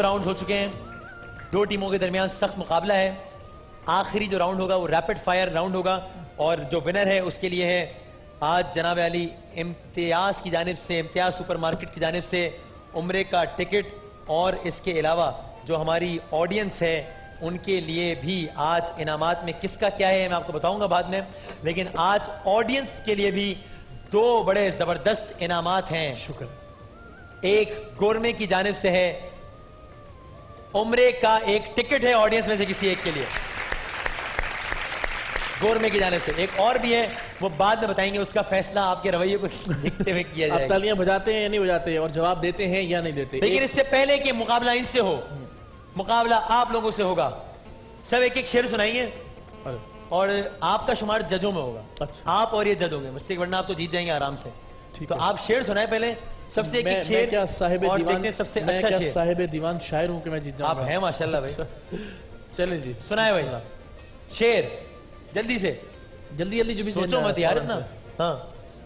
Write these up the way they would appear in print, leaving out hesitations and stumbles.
2 round ہو چکے ہیں, 2 ٹیموں کے درمیان سخت مقابلہ ہے. آخری جو راؤنڈ ہوگا وہ ریپڈ فائر راؤنڈ ہوگا, اور جو ونر ہے اس کے لیے ہے آج جناب علی امتیاز کی جانب سے, امتیاز سپر مارکیٹ کی جانب سے عمرے کا ٹکٹ, اور اس کے علاوہ جو ہماری آڈینس ہے ان کے لیے بھی آج انعامات میں کس کا کیا ہے میں آپ کو بتاؤں گا بعد میں, لیکن آج آڈینس کے لیے بھی 2 بڑے زبردست انعامات ہیں. شکر. ایک گورمے کی جانب سے ہے, عمرے کا ایک ٹکٹ ہے آڈینس میں سے کسی ایک کے لیے گورمے کی جانب سے. ایک اور بھی ہے, وہ بعد میں بتائیں گے, اس کا فیصلہ آپ کے رویے کو دیکھتے ہوئے کیا جائے آپ گا. تالیاں بجاتے ہیں یا نہیں بجاتے, اور جواب دیتے ہیں یا نہیں دیتے. لیکن اس سے پہلے کہ مقابلہ ان سے ہو, مقابلہ آپ لوگوں سے ہوگا. سب ایک ایک شعر سنائیں گے, اور آپ کا شمار ججوں میں ہوگا. آپ اور یہ جج ہوں گے مجھ سے, ورنہ آپ تو جیت جائیں گے آرام سے. تو آپ شعر سنائیں پہلے, سب سے ایک ایک شعر, اور دیکھتے ہیں سب سے اچھا شعر. میں صاحب دیوان شاعر ہوں کہ میں جیت جاؤں گا. آپ ہیں ماشاءاللہ بھائی. چلیں جی سنائے بھائی شعر جلدی سے, جلدی جلدی جو بھی سوچو مت یار اتنا. ہاں.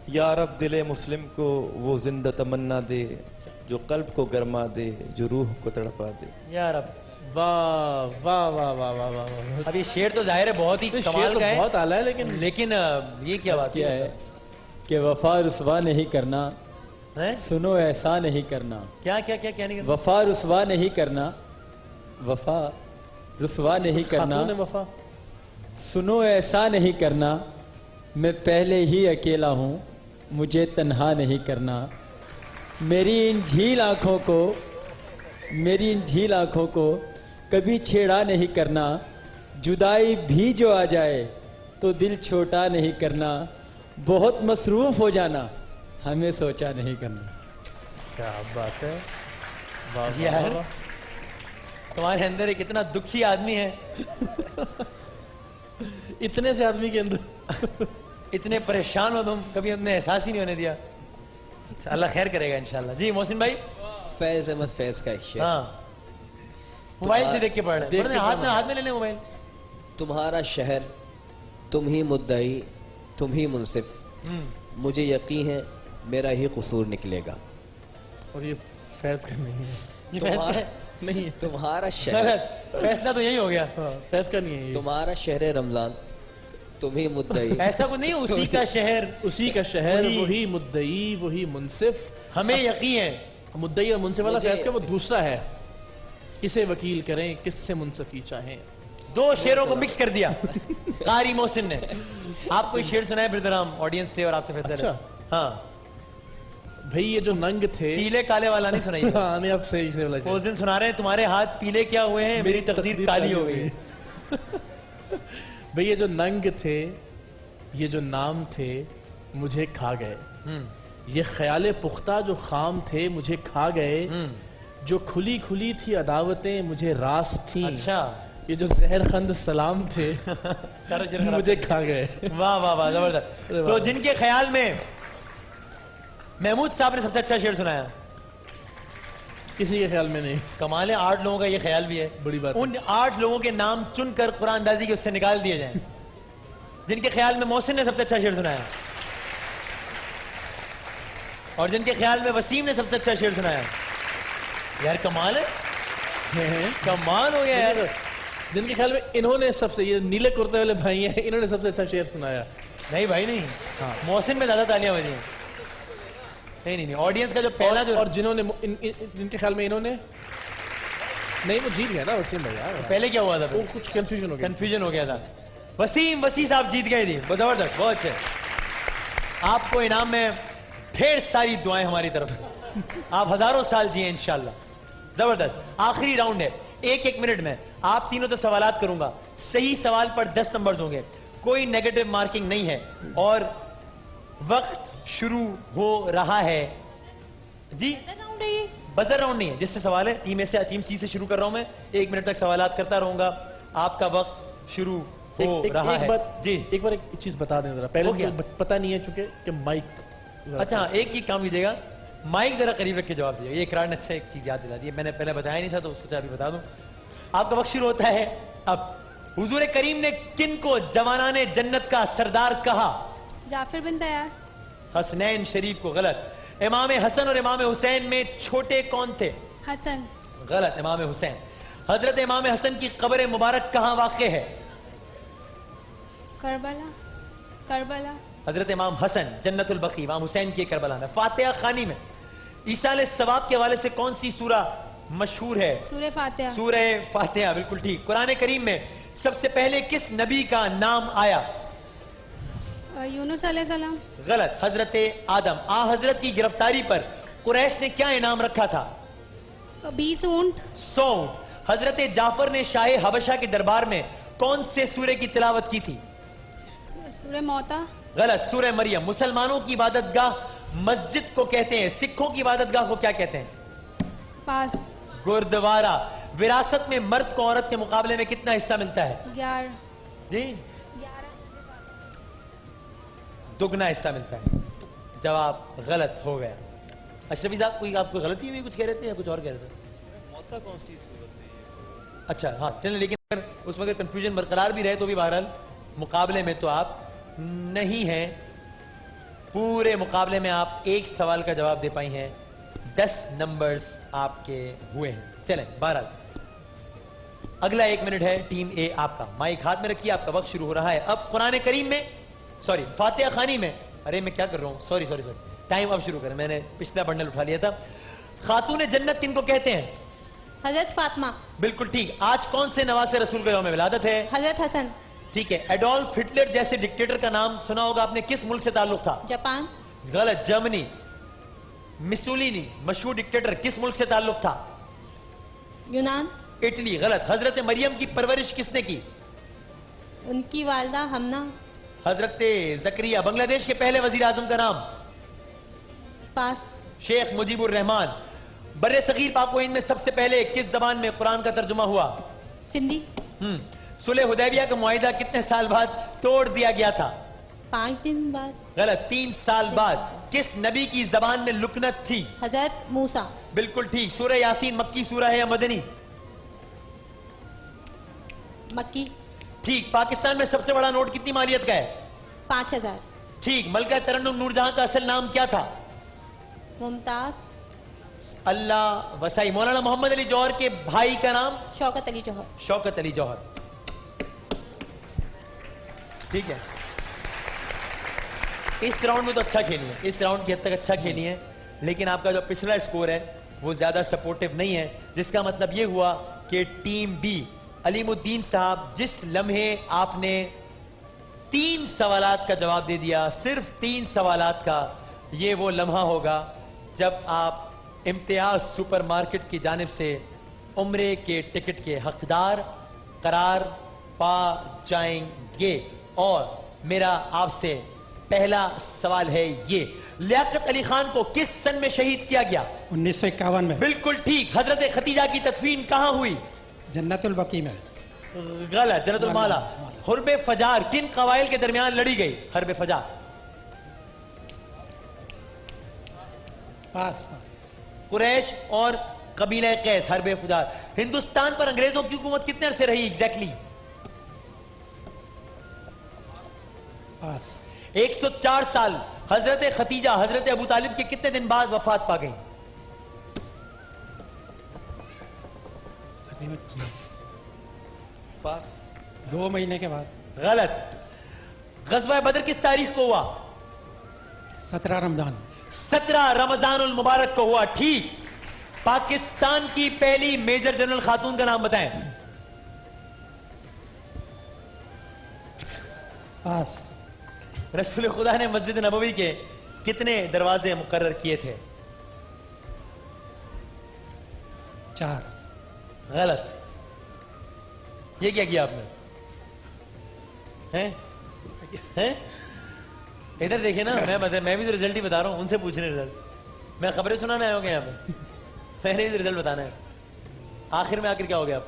یا رب دل مسلم کو وہ زندہ تمنا دے, جو قلب کو گرما دے, جو روح کو تڑپا دے. یا رب. واہ واہ واہ واہ واہ واہ. اب یہ شعر تو ظاہر ہے بہت ہی کمال کا ہے, بہت اعلیٰ ہے, لیکن یہ کیا بات کیا ہے کہ وفا رسوا نہیں کرنا, سنو ایسا نہیں کرنا. کیا کیا کیا کیا نہیں کرنا؟ وفا رسوا نہیں کرنا, وفا رسوا نہیں کرنا, وفا سنو ایسا نہیں کرنا, میں پہلے ہی اکیلا ہوں, مجھے تنہا نہیں کرنا. میری ان جھیل آنکھوں کو, میری ان جھیل آنکھوں کو کبھی چھیڑا نہیں کرنا, جدائی بھی جو آ جائے تو دل چھوٹا نہیں کرنا, بہت مصروف ہو جانا ہمیں سوچا نہیں کرنا. کیا بات ہے یار, تمہارے اندر ایک اتنا دکھی آدمی ہے, اتنے سے آدمی کے اندر اتنے پریشان ہو تم, کبھی ہم نے احساس ہی نہیں ہونے دیا. اللہ خیر کرے گا انشاءاللہ. جی محسن بھائی. فیض احمد فیض کا ایک شعر. ہاں, موبائل سے دیکھ کے پڑھ رہے ہیں, ہاتھ میں لے لیں موبائل. تمہارا شہر, تم ہی مدعی, تم ہی منصف, مجھے یقین ہے میرا ہی قصور نکلے گا. اور یہ فیض کا نہیں ہے, یہ فیض کا نہیں ہے. تمہارا شہر, فیصلہ تو یہی ہو گیا. فیض کا نہیں ہے. تمہارا شہر رمضان, تم ہی مدعی. ایسا کو نہیں, اسی کا شہر, اسی کا شہر, وہی مدعی, وہی منصف, ہمیں یقین ہے. مدعی اور منصف والا فیض کا وہ دوسرا ہے. کسے وکیل کریں, کس سے منصفی چاہیں. 2 شعروں کو مکس کر دیا قاری محسن نے. آپ کوئی شعر سنائے بردرام آڈینس سے, اور آپ سے فیصلہ. ہاں بھئی یہ جو ننگ تھے, پیلے کالے والا نہیں سنائیے. ہاں نہیں, اب صحیح سے والا. اس دن سنا رہے ہیں تمہارے ہاتھ پیلے کیا ہوئے ہیں, میری تقدیر کالی ہو گئی. بھئی یہ جو ننگ تھے, یہ جو نام تھے, مجھے کھا گئے. یہ خیال پختہ جو خام تھے, مجھے کھا گئے. جو کھلی کھلی تھی عداوتیں, مجھے راست تھیں. اچھا. یہ جو زہر خند سلام تھے, مجھے کھا گئے. واہ واہ واہ, زبردست. تو جن کے خیال میں محمود صاحب نے سب سے اچھا شعر سنایا, کسی کے خیال میں نہیں. کمال ہے, 8 لوگوں کا یہ خیال بھی ہے. بڑی بات. ان 8 لوگوں کے نام چن کر قرآن اندازی کے اس سے نکال دیے جائیں جن کے خیال میں محسن نے سب سے اچھا شعر سنایا, اور جن کے خیال میں وسیم نے سب سے اچھا شعر سنایا. یار کمال ہے, کمال ہو گیا یار. جن کے خیال میں انہوں نے سب سے, یہ نیلے کرتے والے بھائی ہیں, انہوں نے سب سے اچھا شعر سنایا. نہیں بھائی نہیں, محسن میں زیادہ تالیاں بجی ہیں. نہیں, آڈینس کا جو پہلا جو, اور جنہوں نے, جن کے خیال میں انہوں نے نہیں, وہ جیت گیا نا وسیم بھائی. پہلے کیا ہوا تھا, وہ کچھ کنفیوژن ہو گیا تھا. وسیم صاحب جیت گئے تھے, زبردست, بہت اچھے. آپ کو انعام میں ڈھیر ساری دعائیں ہماری طرف سے, آپ ہزاروں سال جیئیں انشاءاللہ. زبردست. آخری راؤنڈ ہے, 1 منٹ میں آپ تینوں سے سوالات کروں گا. صحیح سوال پر 10 نمبرز ہوں گے, کوئی نیگیٹو مارکنگ نہیں ہے, اور وقت شروع ہو رہا ہے. جی بزر راؤنڈ نہیں ہے, جس سے سوال ہے ٹیم سی سے شروع کر رہا ہوں میں, 1 منٹ تک سوالات کرتا رہوں گا. آپ کا وقت شروع ہو رہا ہے. جی ایک بار ایک چیز بتا دیں ذرا, پہلے پتہ نہیں ہے چونکہ کہ مائک. اچھا, ایک ہی کام کیجیے گا, مائک ذرا قریب رکھ کے جواب دیجیے. یہ اقرار نے اچھا ایک چیز یاد دلا دی, میں نے پہلے بتایا نہیں تھا تو سوچا ابھی بتا دوں. آپ کا وقت شروع ہوتا ہے اب. حضور کریم نے کن کو جوانان جنت کا سردار کہا؟ جعفر بن طیار. حسنین شریف کو غلط. امام حسن اور امام حسین میں چھوٹے کون تھے؟ حسن. غلط. امام حسین. حضرت امام حسن کی قبر مبارک کہاں واقع ہے؟ کربلا. کربلا. حضرت امام حسن جنت البقیع، امام حسین کی کربلا میں. فاتحہ خوانی میں ایصال ثواب کے حوالے سے کون سی سورہ مشہور ہے؟ سورہ فاتحہ. سورہ فاتحہ. بالکل ٹھیک. قرآن کریم میں سب سے پہلے کس نبی کا نام آیا؟ یونس علیہ السلام. غلط. حضرت آدم. حضرت کی گرفتاری پر قریش نے کیا انعام رکھا تھا؟ 20 اونٹ. 100 اونٹ. حضرت جعفر نے شاہ حبشہ کے دربار میں کون سے سورے کی تلاوت کی تھی؟ سورہ موتا. غلط. سورہ مریم. مسلمانوں کی عبادت گاہ مسجد کو کہتے ہیں، سکھوں کی عبادت گاہ کو کیا کہتے ہیں؟ پاس. گردوارہ. وراثت میں مرد کو عورت کے مقابلے میں کتنا حصہ ملتا ہے؟ 11. جی دگنا حصہ ملتا ہے. جواب غلط ہو گیا. اشرفی صاحب کوئی آپ کو غلطی ہوئی، کچھ کہہ رہے تھے یا کچھ اور کہہ رہے تھے؟ موتا کون سی صورت ہے یہ؟ اچھا ہاں چلیں، لیکن اگر اس میں اگر کنفیوژن برقرار بھی رہے تو بھی بہرحال مقابلے میں تو آپ نہیں ہیں. پورے مقابلے میں آپ ایک سوال کا جواب دے پائی ہیں. 10 نمبرز آپ کے ہوئے ہیں. چلیں بہرحال اگلا 1 منٹ ہے. ٹیم اے آپ کا مائک ہاتھ میں رکھیے، آپ کا وقت شروع ہو رہا ہے. اب قرآن کریم میں سوری فاتحہ خوانی میں، ارے میں کیا کر رہا ہوں، سوری ٹائم اب شروع کریں، میں نے پچھلا بنڈل اٹھا لیا تھا. خاتون جنت کن کو کہتے ہیں؟ حضرت فاطمہ. بالکل ٹھیک. آج کون سے نواسے رسول کا یوم ولادت ہے؟ حضرت حسن. ٹھیک ہے. ایڈولف ہٹلر جیسے ڈکٹیٹر کا نام سنا ہوگا آپ نے، کس ملک سے تعلق تھا؟ جاپان. غلط. جرمنی. مسولینی مشہور ڈکٹیٹر کس ملک سے تعلق تھا؟ یونان. اٹلی. غلط. حضرت مریم کی پرورش کس نے کی؟ ان کی والدہ ہمنا. حضرت زکریا. بنگلہ دیش کے پہلے وزیر اعظم کا نام؟ پاس. شیخ مجیب الرحمان. بر صغیر پاک و ہند میں سب سے پہلے کس زبان میں قرآن کا ترجمہ ہوا؟ سندھی. صلح حدیبیہ کا معاہدہ کتنے سال بعد توڑ دیا گیا تھا؟ 5 دن بعد. غلط. 3 سال بعد. کس نبی کی زبان میں لکنت تھی؟ حضرت موسیٰ. بالکل ٹھیک. سورہ یاسین مکی سورہ ہے یا مدنی؟ مکی. ٹھیک. پاکستان میں سب سے بڑا نوٹ کتنی مالیت کا ہے؟ 5000. ٹھیک. ملکہ ترنم نور جہاں کا اصل نام کیا تھا؟ ممتاز. اللہ وسائی. مولانا محمد علی جوہر کے بھائی کا نام؟ شوکت علی جوہر. شوکت علی جوہر. ٹھیک ہے. اس راؤنڈ میں تو اچھا کھیلی ہے، اس راؤنڈ کی حد تک اچھا کھیلی ہے، لیکن آپ کا جو پچھلا اسکور ہے وہ زیادہ سپورٹیو نہیں ہے، جس کا مطلب یہ ہوا کہ ٹیم بی علیم الدین صاحب جس لمحے آپ نے 3 سوالات کا جواب دے دیا، صرف 3 سوالات کا، یہ وہ لمحہ ہوگا جب آپ امتیاز سپر مارکیٹ کی جانب سے عمرے کے ٹکٹ کے حقدار قرار پا جائیں گے. اور میرا آپ سے پہلا سوال ہے یہ، لیاقت علی خان کو کس سن میں شہید کیا گیا؟ 1951 میں. بالکل ٹھیک. حضرت خدیجہ کی تدفین کہاں ہوئی؟ جنت البقیع میں. غلط. جنت المالا. حرب فجار کن قبائل کے درمیان لڑی گئی؟ حرب فجار. پاس. قریش اور قبیلہ قیس. حرب فجار. ہندوستان پر انگریزوں کی حکومت کتنے عرصے رہی ایگزیکٹلی؟ پاس. 104 سال. حضرت خدیجہ حضرت ابو طالب کے کتنے دن بعد وفات پا گئیں؟ پاس. 2 مہینے کے بعد. غلط. غزوہ بدر کس تاریخ کو ہوا؟ 17 رمضان. 17 رمضان المبارک کو ہوا. ٹھیک. پاکستان کی پہلی میجر جنرل خاتون کا نام بتائیں. پاس. رسول خدا نے مسجد نبوی کے کتنے دروازے مقرر کیے تھے؟ 4. غلط. یہ کیا کیا آپ نے؟ ہیں؟ ادھر دیکھیں نا، میں بھی تو رزلٹ ہی بتا رہا ہوں، ان سے پوچھ رہے رزلٹ. میں خبریں سنانے آئے ہوں گے یہاں پہ، میں نے بھی رزلٹ بتانا ہے. آخر میں آخر کیا ہو گیا آپ؟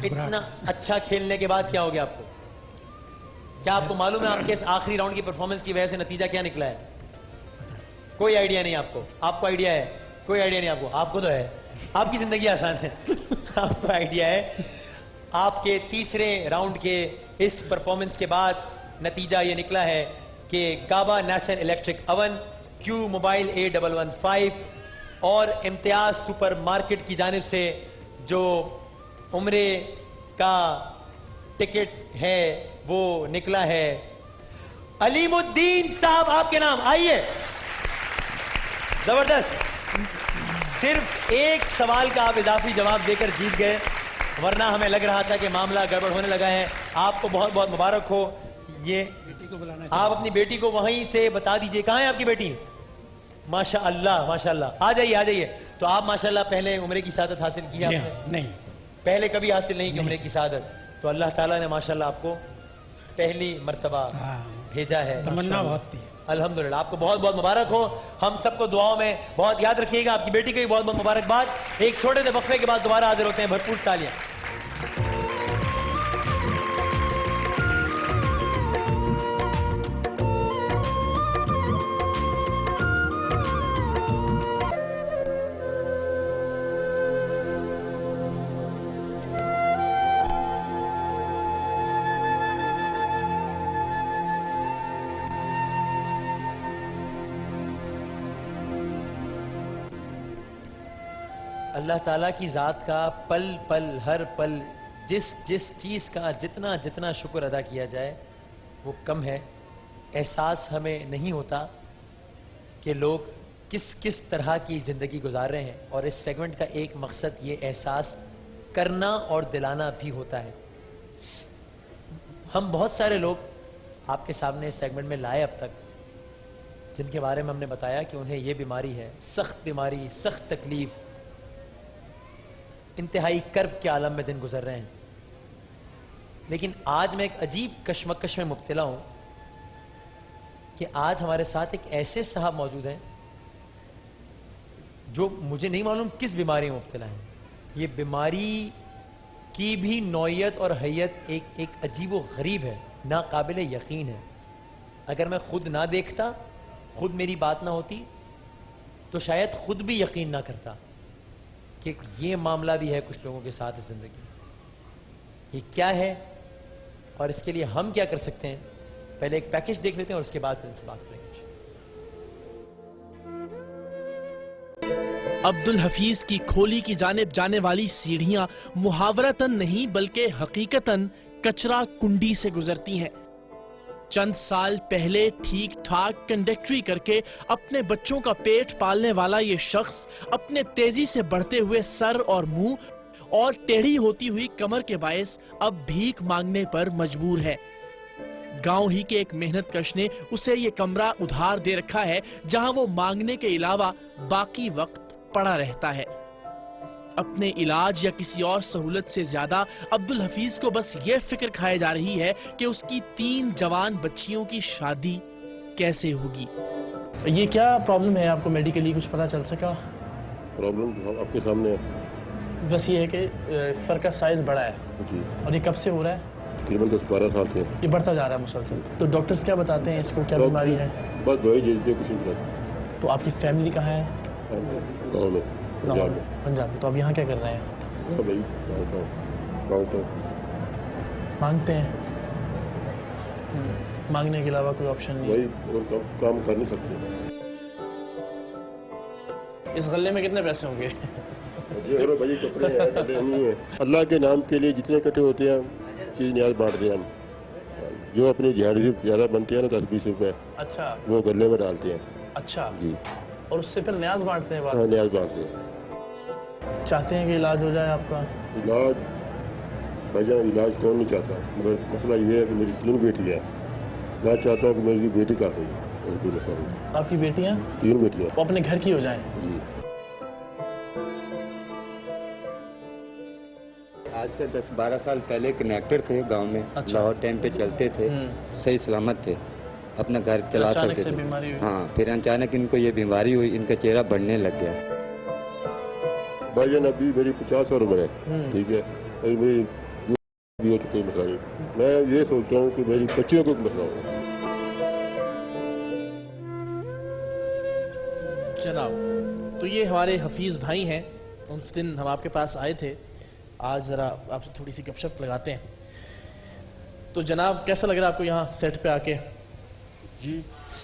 اتنا اچھا کھیلنے کے بعد کیا ہو گیا آپ کو؟ کیا آپ کو معلوم ہے آپ کے اس آخری راؤنڈ کی پرفارمنس کی وجہ سے نتیجہ کیا نکلا ہے؟ کوئی آئیڈیا نہیں آپ کو؟ آپ کو آئیڈیا ہے؟ کوئی آئیڈیا نہیں آپ کو؟ آپ کو تو ہے، آپ کی زندگی آسان ہے. آپ کو آئیڈیا ہے. آپ کے تیسرے راؤنڈ کے اس پرفارمنس کے بعد نتیجہ یہ نکلا ہے کہ گابا نیشنل الیکٹرک اوون، کیو موبائل A115 اور امتیاز سپر مارکیٹ کی جانب سے جو عمرے کا ٹکٹ ہے وہ نکلا ہے. علیم الدین صاحب آپ کے نام. آئیے. زبردست. صرف ایک سوال کا آپ اضافی جواب دے کر جیت گئے, ورنہ ہمیں لگ رہا تھا کہ معاملہ گڑبڑ ہونے لگا ہے. آپ کو بہت بہت مبارک ہو. یہ آپ اپنی بیٹی کو وہیں سے بتا دیجئے. کہاں ہے آپ کی بیٹی؟ ماشاء اللہ ماشاء اللہ. آ جائیے آ جائیے. تو آپ ماشاء اللہ پہلے عمرے کی سعادت حاصل کی آپ جی نے؟ ہاں, نہیں پہلے کبھی حاصل نہیں کی عمرے کی سعادت. تو اللہ تعالیٰ نے ماشاء اللہ آپ کو پہلی مرتبہ ہاں, بھیجا ہے. تمنا بہت تھی. الحمدللہ. آپ کو بہت بہت مبارک ہو. ہم سب کو دعاؤں میں بہت یاد رکھیے گا. آپ کی بیٹی کو بھی بہت بہت مبارکباد. ایک چھوٹے سے وقفے کے بعد دوبارہ حاضر ہوتے ہیں. بھرپور تالیاں. اللہ تعالیٰ کی ذات کا پل پل ہر پل جس جس چیز کا جتنا جتنا شکر ادا کیا جائے وہ کم ہے. احساس ہمیں نہیں ہوتا کہ لوگ کس کس طرح کی زندگی گزار رہے ہیں, اور اس سیگمنٹ کا ایک مقصد یہ احساس کرنا اور دلانا بھی ہوتا ہے. ہم بہت سارے لوگ آپ کے سامنے اس سیگمنٹ میں لائے اب تک, جن کے بارے میں ہم نے بتایا کہ انہیں یہ بیماری ہے, سخت بیماری, سخت تکلیف, انتہائی کرب کے عالم میں دن گزر رہے ہیں. لیکن آج میں ایک عجیب کشمکش میں مبتلا ہوں کہ آج ہمارے ساتھ ایک ایسے صاحب موجود ہیں جو مجھے نہیں معلوم کس بیماری میں مبتلا ہیں. یہ بیماری کی بھی نوعیت اور حیت ایک عجیب و غریب ہے, ناقابل یقین ہے. اگر میں خود نہ دیکھتا, خود میری بات نہ ہوتی, تو شاید خود بھی یقین نہ کرتا کہ یہ معاملہ بھی ہے کچھ لوگوں کے ساتھ زندگی. یہ کیا ہے اور اس کے لیے ہم کیا کر سکتے ہیں؟ پہلے ایک پیکج دیکھ لیتے ہیں اور اس کے بعد پھر ان سے بات کریں گے. عبد الحفیظ کی کھولی کی جانب جانے والی سیڑھیاں محاورتاً نہیں بلکہ حقیقتاً کچرا کنڈی سے گزرتی ہیں. چند سال پہلے ٹھیک ٹھاک کنڈکٹری کر کے اپنے بچوں کا پیٹ پالنے والا یہ شخص اپنے تیزی سے بڑھتے ہوئے سر اور منہ اور ٹیڑھی ہوتی ہوئی کمر کے باعث اب بھیک مانگنے پر مجبور ہے. گاؤں ہی کے ایک محنت کش نے اسے یہ کمرہ ادھار دے رکھا ہے جہاں وہ مانگنے کے علاوہ باقی وقت پڑا رہتا ہے. اپنے علاج یا کسی اور سہولت سے زیادہ عبد الحفیظ کو بس یہ فکر کھائے جا رہی ہے کہ اس کی 3 جوان بچیوں کی شادی کیسے ہوگی. یہ کیا پرابلم ہے آپ کو میڈیکلی کچھ پتا چل سکا؟ پرابلم آپ کے سامنے ہے. بس یہ ہے کہ سر کا سائز بڑا ہے جی. اور یہ کب سے ہو رہا ہے؟ تقریباً 10-12 سال سے یہ بڑھتا جا رہا ہے مسلسل. تو ڈاکٹرز کیا بتاتے ہیں اس کو کیا بیماری ہے؟ بس دوائی دیتے کچھ نہیں. تو آپ کی فیملی کہاں ہے؟ گاؤں میں پنجاب میں. پنجاب میں. تو اب یہاں کیا کر رہے ہیں؟ ہاں بھائی مانگتا ہوں. مانگتے ہیں. مانگنے کے علاوہ کوئی آپشن نہیں. وہی اور کام کر نہیں سکتے. اس غلے میں کتنے پیسے ہوں گے؟ بھائی کپڑے ہیں کپڑے نہیں ہیں. اللہ کے نام کے لیے جتنے اکٹھے ہوتے ہیں چیز نیاز بانٹتے ہیں ہم. جو اپنی جھاڑی سے زیادہ بنتے ہیں نا 10-20 روپے اچھا وہ گلے میں ڈالتے ہیں. اچھا جی. اور اس سے پھر نیاز بانٹتے ہیں. ہاں نیاز بانٹتے ہیں. چاہتے ہیں کہ علاج ہو جائے آپ کا؟ علاج بھائی جان علاج کون نہیں چاہتا, مگر مسئلہ یہ ہے کہ میری 3 بیٹی ہے. میں چاہتا ہوں کہ میری بیٹی کر رہی ہے. اور کوئی مسئلہ نہیں. آپ کی بیٹیاں؟ 3 بیٹیاں. وہ اپنے گھر کی ہو جائیں. جی. آج سے 10-12 سال پہلے کنیکٹر تھے گاؤں میں. لاہور ٹائم پہ چلتے تھے, صحیح سلامت تھے, اپنا گھر چلا سکتے تھے. ہاں پھر اچانک ان کو یہ بیماری ہوئی, ان کا چہرہ بڑھنے لگ گیا. بھائی جان ابھی میری 50 سال عمر ہے. ٹھیک ہے. میری بھی ہو چکی مسئلہ نہیں. میں یہ سوچتا ہوں کہ میری بچیوں کو مسئلہ ہو. جناب تو یہ ہمارے حفیظ بھائی ہیں. اس دن ہم آپ کے پاس آئے تھے, آج ذرا آپ سے تھوڑی سی گپ شپ لگاتے ہیں. تو جناب کیسا لگ رہا ہے آپ کو یہاں سیٹ پہ آ کے؟ جی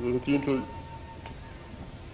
200-300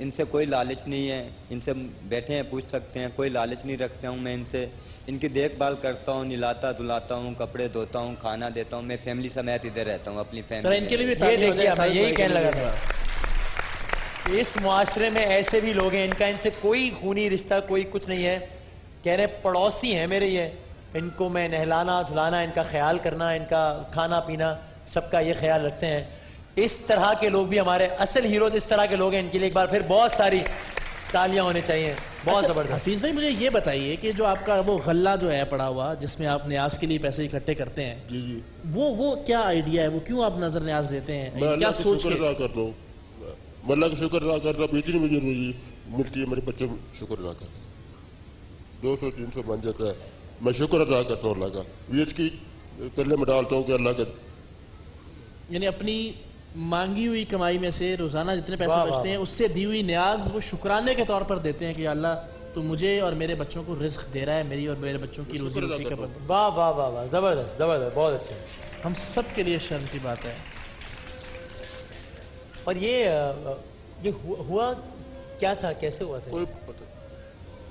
ان سے کوئی لالچ نہیں ہے, ان سے بیٹھے ہیں پوچھ سکتے ہیں, کوئی لالچ نہیں رکھتا ہوں میں ان سے. ان کی دیکھ بھال کرتا ہوں, نلاتا دلاتا ہوں, کپڑے دھوتا ہوں, کھانا دیتا ہوں. میں فیملی سمیت ادھر رہتا ہوں اپنی ذرا فیملی ان کے لیے بھی یہ تعلیم ہو دیکھیے جائے. میں یہی کہنے لگا تھا, اس معاشرے میں ایسے بھی لوگ ہیں ان کا ان سے کوئی خونی رشتہ کوئی کچھ نہیں ہے, کہہ رہے پڑوسی ہیں میرے, یہ ان کو میں نہلانا دھلانا, ان کا خیال کرنا, ان کا کھانا پینا سب کا یہ خیال رکھتے ہیں. اس طرح کے لوگ بھی ہمارے اصل ہیرو اس طرح کے لوگ ہیں. ان کے لیے ایک بار پھر بہت ساری تالیاں ہونے چاہیے. بہت زبردست. حفیظ بھائی مجھے یہ بتائیے کہ جو آپ کا وہ غلہ جو ہے پڑا ہوا جس میں آپ نیاز کے لیے پیسے اکٹھے کرتے ہیں, جی جی, وہ کیا آئیڈیا ہے, وہ کیوں آپ نظر نیاز دیتے ہیں, میں کیا اللہ کا سوچ شکر کے؟ ادا کرتا ہوں. میں اللہ کا شکر ادا کرتا ہوں, اتنی مجھے روزی ملتی ہے, میرے بچوں کو شکر ادا کرتا ہوں. 200-300 بن جاتا ہے, میں شکر ادا کرتا ہوں اللہ کا. یہ اس کی پہلے میں ڈالتا ہوں کہ اللہ کا, یعنی اپنی مانگی ہوئی کمائی میں سے روزانہ جتنے پیسے بچتے ہیں اس سے دی ہوئی نیاز وہ شکرانے کے طور پر دیتے ہیں کہ اللہ تو مجھے اور میرے بچوں کو رزق دے رہا ہے, میری اور میرے بچوں کی روزی روٹی کا بندوبست. واہ واہ واہ واہ, زبردست زبردست, بہت اچھا. ہم سب کے لیے شرم کی بات ہے. اور یہ ہوا کیا تھا, کیسے ہوا تھا؟ کوئی پتہ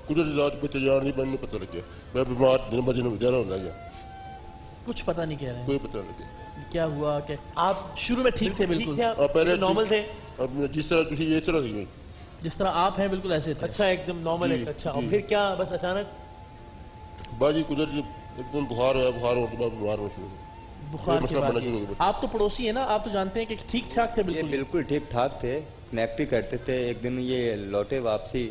قدرتی ذات پہ تیار نہیں بننے پتہ لگ گیا. میں بیمار دن ب دن زیادہ ہونے لگا, کچھ پتہ نہیں کہہ رہے ہیں کوئی پتہ نہیں لگا. کیا ہوا کہ آپ شروع میں ٹھیک تھے, بالکل پہلے نارمل تھے, اب جس طرح تھی یہ طرح تھی, جس طرح آپ ہیں بالکل ایسے تھے. اچھا ایک دم نارمل ہے. اچھا, اور پھر کیا بس اچانک باجی قدرتی ایک دم بخار ہوا, بخار ہونے کے بعد بیمار ہونا شروع ہو گیا. بخار کی مسئلہ بنا بات شروع ہو ہے. گیا. آپ تو پڑوسی ہیں نا, آپ تو جانتے ہیں کہ ٹھیک ٹھاک تھے یہ بالکل. بالکل ٹھیک ٹھاک تھے, کنیکٹری کرتے تھے. ایک دن یہ لوٹے واپسی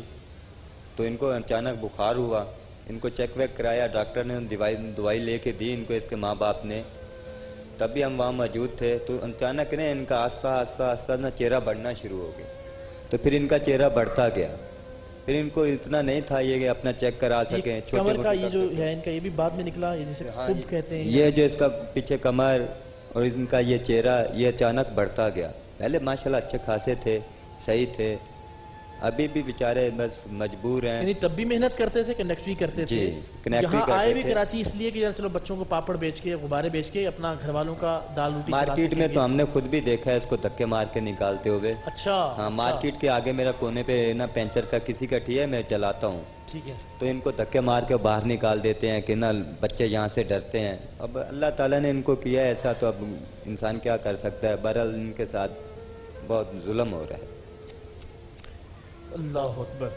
تو ان کو اچانک بخار ہوا. ان کو چیک ویک کرایا, ڈاکٹر نے دوائی لے کے دی ان کو, اس کے ماں باپ نے. تب بھی ہم وہاں موجود تھے تو اچانک نے ان کا آہستہ آہستہ آہستہ نا چہرہ بڑھنا شروع ہو گیا. تو پھر ان کا چہرہ بڑھتا گیا. پھر ان کو اتنا نہیں تھا یہ کہ اپنا چیک کرا سکیں. کمر کا یہ جو ہے ان کا یہ بھی بعد میں نکلا, یہ جسے کب کہتے ہیں, یہ جو اس کا پیچھے کمر اور ان کا یہ چہرہ یہ اچانک بڑھتا گیا. پہلے ماشاءاللہ اچھے خاصے تھے, صحیح تھے, ابھی بھی بیچارے بس مجبور ہیں. یعنی تب بھی محنت کرتے تھے, کنڈکٹری کرتے تھے, کنیکٹری یہاں آئے بھی کرتے تھے. کراچی اس لیے کہ یار چلو بچوں کو پاپڑ بیچ کے, غبارے بیچ کے اپنا گھر والوں کا دال روٹی چلا مارکیٹ میں سکیں. تو ہم نے خود بھی دیکھا ہے اس کو دھکے مار کے نکالتے ہوئے. اچھا ہاں, مارکیٹ کے آگے میرا کونے پہ نا پینچر کا کسی کا ٹھی ہے, میں چلاتا ہوں, ٹھیک ہے, تو ان کو دھکے مار کے باہر نکال دیتے ہیں کہ نا بچے یہاں سے ڈرتے ہیں. اب اللہ تعالیٰ نے ان کو کیا ایسا, تو اب انسان کیا کر سکتا ہے. بہرحال ان کے ساتھ بہت ظلم ہو رہا ہے. اللہ اکبر.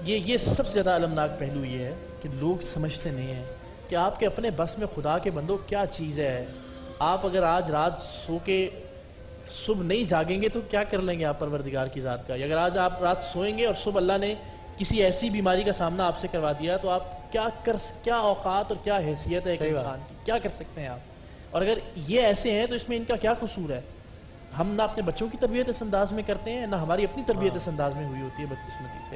یہ سب سے زیادہ المناک پہلو یہ ہے کہ لوگ سمجھتے نہیں ہیں کہ آپ کے اپنے بس میں خدا کے بندوں کیا چیز ہے. آپ اگر آج رات سو کے صبح نہیں جاگیں گے تو کیا کر لیں گے آپ پروردگار کی ذات کا. اگر آج آپ رات سوئیں گے اور صبح اللہ نے کسی ایسی بیماری کا سامنا آپ سے کروا دیا تو آپ کیا اوقات اور کیا حیثیت ہے ایک انسان کی, کیا کر سکتے ہیں آپ. اور اگر یہ ایسے ہیں تو اس میں ان کا کیا قصور ہے. ہم نہ اپنے بچوں کی تربیت اس انداز میں کرتے ہیں, نہ ہماری اپنی تربیت اس انداز میں ہوئی ہوتی ہے بدقسمتی سے.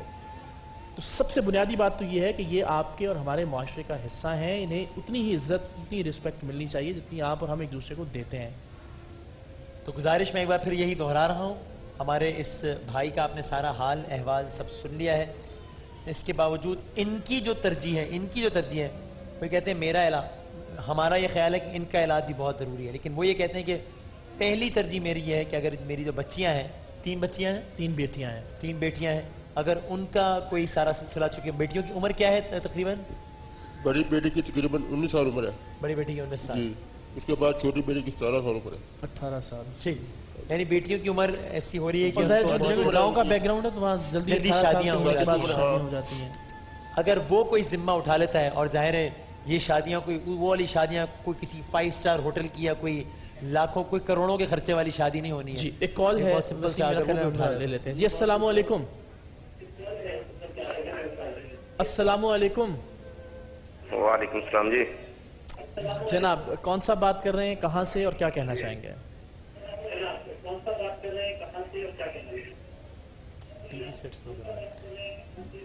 تو سب سے بنیادی بات تو یہ ہے کہ یہ آپ کے اور ہمارے معاشرے کا حصہ ہیں, انہیں اتنی ہی عزت اتنی رسپیکٹ ملنی چاہیے جتنی آپ اور ہم ایک دوسرے کو دیتے ہیں. تو گزارش میں ایک بار پھر یہی دہرا رہا ہوں, ہمارے اس بھائی کا آپ نے سارا حال احوال سب سن لیا ہے. اس کے باوجود ان کی جو ترجیح ہے وہ کہتے ہیں میرا علاج, ہمارا یہ خیال ہے کہ ان کا علاج بھی بہت ضروری ہے, لیکن وہ یہ کہتے ہیں کہ پہلی ترجیح میری یہ ہے کہ اگر میری جو بچیاں ہیں, 3 بچیاں ہیں, 3 بیٹیاں ہیں, 3 بیٹیاں ہیں, اگر ان کا کوئی سارا سلسلہ, چونکہ بیٹیوں کی عمر کیا ہے تقریباً؟ بڑی بیٹی کی تقریباً 19 سال عمر ہے. بڑی بیٹی کی 19 سال. جی, اس کے بعد چھوٹی بیٹی کی 17 سال عمر ہے. 18 سال. ٹھیک, یعنی بیٹیوں کی عمر ایسی ہو رہی ہے کہ گاؤں کا بیک گراؤنڈ ہے تو وہاں جلدی شادیاں ہو جاتی ہیں. اگر وہ کوئی ذمہ اٹھا لیتا ہے, اور ظاہر ہے یہ شادیاں کوئی وہ والی شادیاں کوئی کسی 5 اسٹار ہوٹل کی یا کوئی لاکھوں کوئی کروڑوں کے خرچے والی شادی نہیں ہونی ہے. جی ایک کال ہے, بہت سمپل سے اٹھا لے لیتے ہیں. جی السلام علیکم. السلام علیکم. وعلیکم السلام. جی جناب کون سا بات کر رہے ہیں, کہاں سے, اور کیا کہنا چاہیں گے؟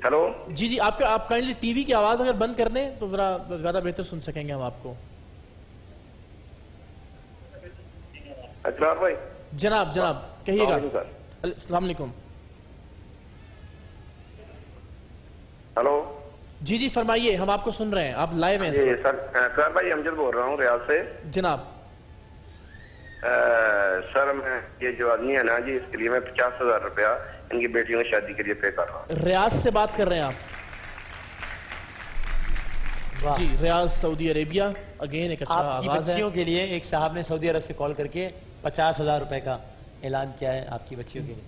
ہیلو. جی آپ کائنڈلی ٹی وی کی آواز اگر بند کر دیں تو ذرا زیادہ بہتر سن سکیں گے ہم آپ کو. اسرار بھائی. جناب کہیے گا. السلام علیکم. ہلو. جی فرمائیے, ہم آپ کو سن رہے ہیں, آپ لائیو ہیں. جی سر بھائی امجد بول رہا ہوں ریاض سے. جناب سر میں یہ جو آدمی ہے نا جی, اس کے لیے میں 50,000 روپیہ ان کی بیٹیوں کی شادی کے لیے پے کر رہا ہوں. ریاض سے بات کر رہے ہیں آپ؟ جی ریاض سعودی عربیہ. اگین ایک اچھا آپ کی آغاز ہے. بچیوں کے لیے ایک صاحب نے سعودی عرب سے کال کر کے 50,000 روپے کا اعلان کیا ہے آپ کی بچیوں کے لیے.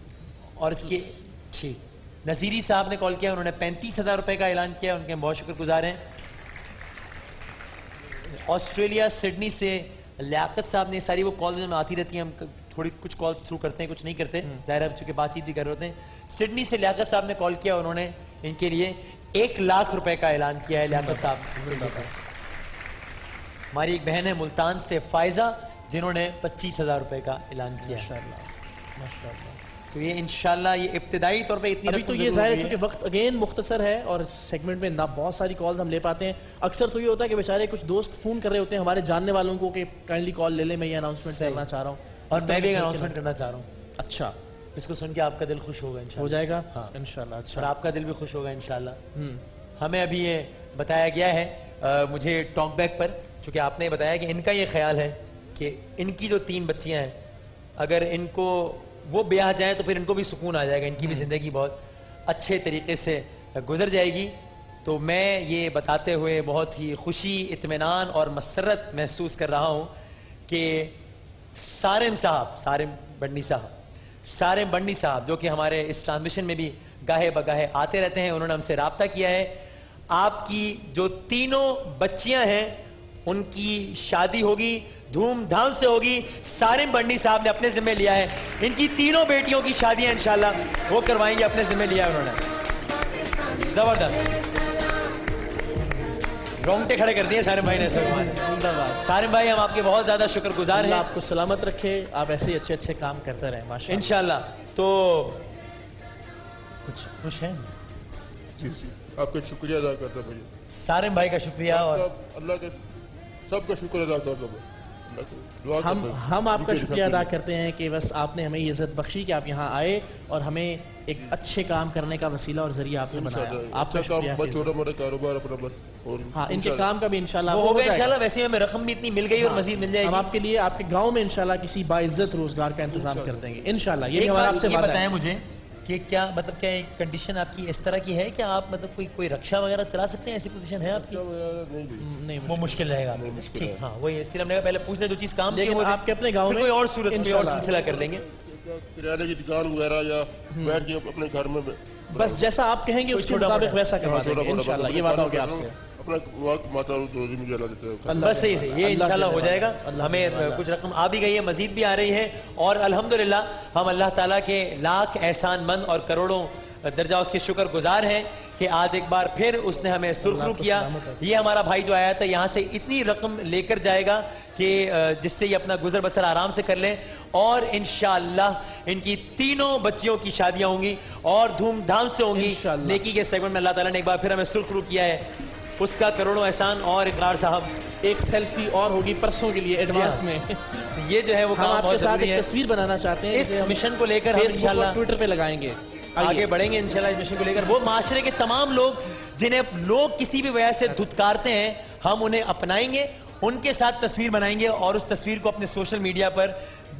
اور اس کے ٹھیک نصیری صاحب نے کال کیا, انہوں نے 35,000 روپے کا اعلان کیا, ان کے ہم بہت شکر گزار ہیں. آسٹریلیا سڈنی سے لیاقت صاحب نے, ساری وہ کالز میں آتی رہتی ہیں, ہم تھوڑی کچھ کالز تھرو کرتے ہیں, کچھ نہیں کرتے, ظاہر ہے چونکہ بات چیت بھی کر رہے ہوتے ہیں. سڈنی سے لیاقت صاحب نے کال کیا, انہوں نے ان کے لیے 1 لاکھ روپے کا اعلان کیا ہے. لیاقت صاحب سڈنی سے. ہماری ایک بہن ہے ملتان سے فائزہ, جنہوں نے 25,000 روپے کا اعلان کیا ہے. تو یہ انشاءاللہ یہ ابتدائی طور پہ اتنی ابھی تو یہ ظاہر ہے کیونکہ وقت اگین مختصر ہے اور سیگمنٹ میں نہ بہت ساری کالز ہم لے پاتے ہیں. اکثر تو یہ ہوتا ہے کہ بیچارے کچھ دوست فون کر رہے ہوتے ہیں ہمارے جاننے والوں کو کہ کائنڈلی کال لے لیں, میں یہ اناؤنسمنٹ کرنا چاہ رہا ہوں. اور میں بھی اناؤنسمنٹ کرنا چاہ رہا ہوں. اچھا, اس کو سن کے آپ کا دل خوش ہوگا انشاءاللہ. ہو جائے گا ہاں انشاءاللہ. اچھا, اور آپ کا دل بھی خوش ہوگا انشاءاللہ. ہمیں ابھی یہ بتایا گیا ہے مجھے ٹاک بیک پر, چونکہ آپ نے بتایا کہ ان کا یہ خیال ہے کہ ان کی جو 3 بچیاں ہیں اگر ان کو وہ بیاہ جائیں تو پھر ان کو بھی سکون آ جائے گا, ان کی بھی زندگی بہت اچھے طریقے سے گزر جائے گی. تو میں یہ بتاتے ہوئے بہت ہی خوشی, اطمینان اور مسرت محسوس کر رہا ہوں کہ سارم بنڈی صاحب جو کہ ہمارے اس ٹرانسمیشن میں بھی گاہے بگاہے آتے رہتے ہیں, انہوں نے ہم سے رابطہ کیا ہے. آپ کی جو 3 بچیاں ہیں ان کی شادی ہوگی, دھوم دھام سے ہوگی. سارم بنڈی صاحب نے اپنے ذمہ لیا ہے, ان کی 3 بیٹیوں کی شادیاں انشاءاللہ وہ کروائیں گے, اپنے ذمہ لیا ہے انہوں نے. زبردست, رونگٹے کھڑے کر دیے سارم بھائی نے. سارم بھائی ہم آپ کے بہت زیادہ شکر گزار ہیں. اللہ آپ کو سلامت رکھے, آپ ایسے ہی اچھے کام کرتے رہیں ماشاءاللہ انشاءاللہ. تو کچھ خوش ہیں؟ جی آپ کا شکریہ ادا کرتا ہوں. سارم بھائی کا شکریہ اور اللہ کا سب کا شکر ادا کرتا ہوں. ہم آپ کا شکریہ ادا کرتے ہیں کہ بس آپ نے ہمیں یہ عزت بخشی کہ آپ یہاں آئے اور ہمیں ایک اچھے کام کرنے کا وسیلہ اور ذریعہ آپ نے بنایا. آپ کا شکریہ. چھوٹا موٹا کاروبار اپنا بس, ہاں ان کے کام کا بھی انشاءاللہ ہوگا انشاءاللہ. ویسے ہمیں رقم بھی اتنی مل گئی اور مزید مل جائے گی. ہم آپ کے لیے آپ کے گاؤں میں انشاءاللہ کسی باعزت روزگار کا انتظام کر دیں گے انشاءاللہ. یہ ہمارا آپ سے وعدہ ہے. بتائیں مجھے کہ کیا مطلب کیا ایک کنڈیشن آپ کی اس طرح کی ہے کہ آپ مطلب کوئی رکشا وغیرہ چلا سکتے ہیں, ایسی پوزیشن ہے آپ کی؟ وہ مشکل رہے گا. ٹھیک, ہاں وہی اس لیے ہم نے پہلے پوچھ لیں جو چیز کام کی, آپ کے اپنے گاؤں میں کوئی اور صورت کوئی اور سلسلہ کر لیں گے. کرانے کی دکان وغیرہ یا بیٹھ کے اپنے گھر میں بس جیسا آپ کہیں گے اس کے مطابق ویسا کروا دیں گے انشاءاللہ. یہ وعدہ ہو گیا آپ سے. بس صحیح ہے, یہ انشاءاللہ ہو جائے گا. ہمیں کچھ رقم آ بھی گئی ہے, مزید بھی آ رہی ہے, اور الحمدللہ ہم اللہ تعالیٰ کے لاکھ احسان مند اور کروڑوں درجہ اس کے شکر گزار ہیں کہ آج ایک بار پھر اس نے ہمیں سرخرو کیا. یہ ہمارا بھائی جو آیا تھا یہاں سے اتنی رقم لے کر جائے گا کہ جس سے یہ اپنا گزر بسر آرام سے کر لیں, اور انشاءاللہ ان کی 3 بچیوں کی شادیاں ہوں گی اور دھوم دھام سے ہوں گی. نیکی کے سیگمنٹ میں اللہ تعالیٰ نے ایک بار پھر ہمیں سرخرو کیا ہے, اس کا کروڑوں احسان. اور اقرار صاحب ایک سیلفی اور ہوگی پرسوں کے لیے ایڈوانس میں. یہ جو ہے وہ کام آپ کے ساتھ ایک تصویر بنانا چاہتے ہیں, اس مشن کو لے کر ہم فیس بک انشاءاللہ اور ٹویٹر پہ لگائیں گے, آگے بڑھیں گے انشاءاللہ اس مشن کو لے کر. وہ معاشرے کے تمام لوگ جنہیں لوگ کسی بھی وجہ سے دھتکارتے ہیں, ہم انہیں اپنائیں گے, ان کے ساتھ تصویر بنائیں گے اور اس تصویر کو اپنے سوشل میڈیا پر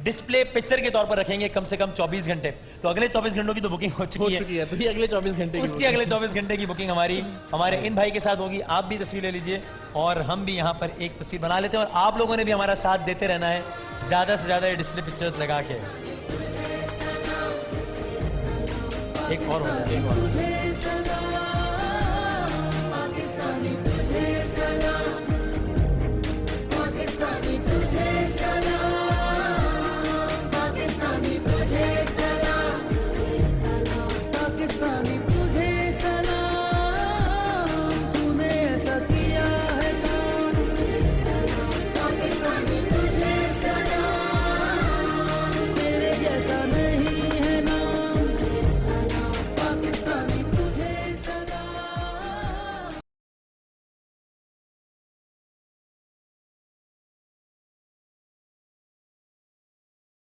ڈسپلے پکچر کے طور پر رکھیں گے کم سے کم 24 گھنٹے. تو اگلے 24 گھنٹوں کی تو بکنگ ہو چکی ہے, تو یہ اگلے 24 گھنٹے اس کی اگلے 24 گھنٹے کی بکنگ ہمارے ان بھائی کے ساتھ ہوگی. آپ بھی تصویر لے لیجئے اور ہم بھی یہاں پر ایک تصویر بنا لیتے ہیں, اور آپ لوگوں نے بھی ہمارا ساتھ دیتے رہنا ہے زیادہ سے زیادہ یہ ڈسپلے پکچرز لگا کے. ایک اور ہو جائے, ایک اور